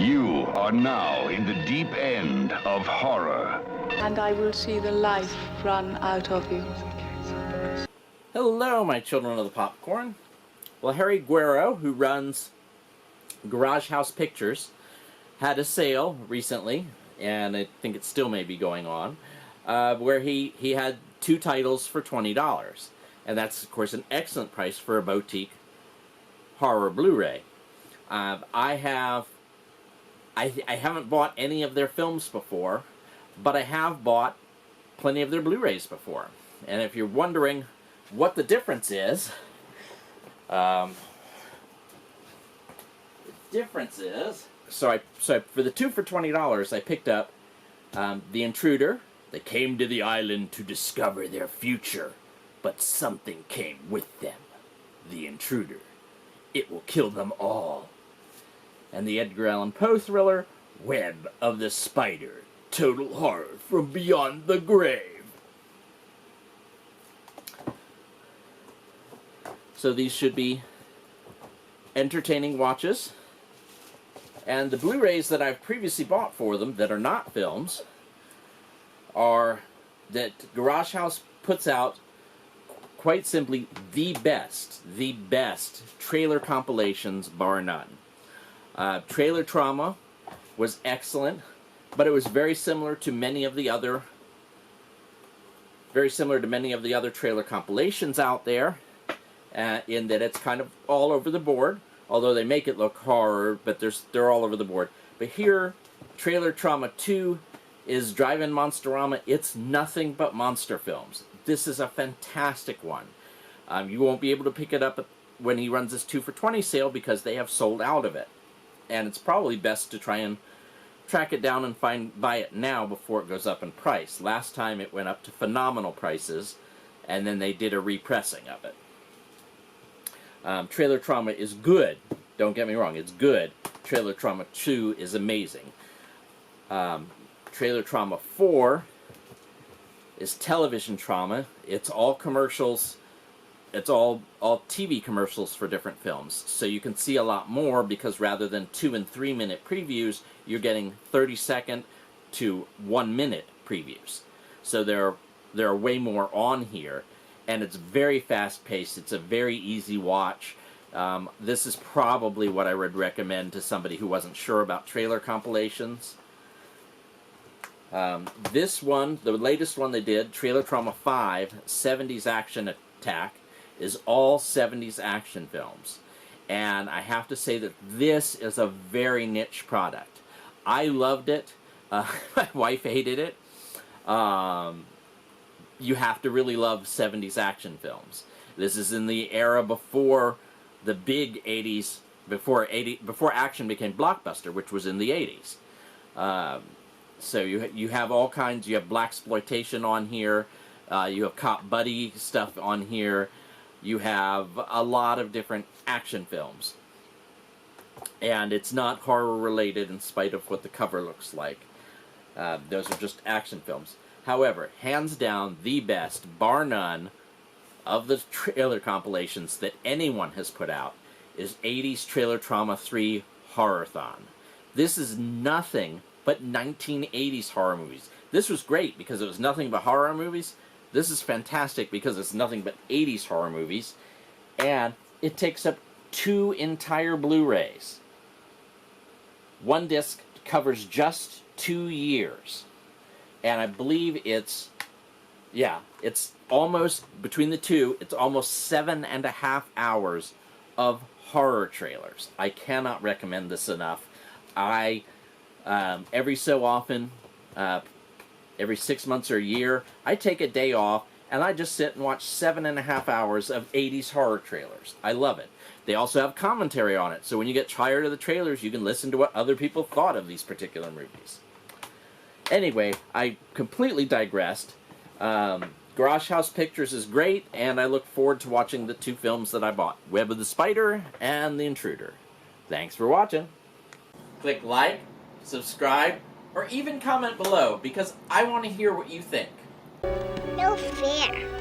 You are now in the deep end of horror. And I will see the life run out of you. Hello, my children of the popcorn. Well, Harry Guerrero, who runs Garagehouse Pictures, had a sale recently, and I think it still may be going on, where he had 2 titles for $20. And that's, of course, an excellent price for a boutique horror Blu-ray. I haven't bought any of their films before, but I have bought plenty of their Blu-rays before. And if you're wondering what the difference is, so for the 2 for $20, I picked up The Intruder. They came to the island to discover their future, but something came with them. The Intruder. It will kill them all. And the Edgar Allan Poe thriller, Web of the Spider. Total horror from beyond the grave. So these should be entertaining watches. And the Blu-rays that I've previously bought for them that are not films are that Garagehouse puts out, quite simply, the best trailer compilations, bar none. Trailer Trauma was excellent, but it was very similar to many of the other trailer compilations out there, in that it's kind of all over the board, although they make it look horror, but they're all over the board. But here, Trailer Trauma 2 is Drive-In Monsterama. It's nothing but monster films. This is a fantastic one. You won't be able to pick it up when he runs this 2 for $20 sale because they have sold out of it. And it's probably best to try and track it down and buy it now before it goes up in price. Last time it went up to phenomenal prices, and then they did a repressing of it. Trailer Trauma is good. Don't get me wrong, it's good. Trailer Trauma 2 is amazing. Trailer Trauma 4 is television trauma. It's all commercials. It's all TV commercials for different films. So you can see a lot more because rather than 2 and 3 minute previews, you're getting 30-second to 1 minute previews. So there are way more on here. And it's very fast-paced. It's a very easy watch. This is probably what I would recommend to somebody who wasn't sure about trailer compilations. This one, the latest one they did, Trailer Trauma 5, 70s Action Attack, is all 70s action films. And I have to say that this is a very niche product. I loved it. My wife hated it. You have to really love 70s action films. This is in the era before the big 80s, before action became blockbuster, which was in the 80s. So you have all kinds. You have blaxploitation on here. You have cop buddy stuff on here. You have a lot of different action films. And it's not horror related in spite of what the cover looks like. Those are just action films. However, hands down, the best, bar none, of the trailer compilations that anyone has put out is 80s Trailer Trauma 3 Horrorthon. This is nothing but 1980s horror movies. This was great because it was nothing but horror movies. This is fantastic because it's nothing but 80s horror movies. And it takes up 2 entire Blu-rays. One disc covers just 2 years. And I believe it's almost, between the two, it's almost 7.5 hours of horror trailers. I cannot recommend this enough. Every so often, every 6 months or a year, I take a day off, and I just sit and watch 7.5 hours of 80s horror trailers. I love it. They also have commentary on it, so when you get tired of the trailers, you can listen to what other people thought of these particular movies. Anyway, I completely digressed. Garagehouse Pictures is great, and I look forward to watching the 2 films that I bought, Web of the Spider and The Intruder. Thanks for watching. Click like, subscribe, or even comment below, because I want to hear what you think. No fair.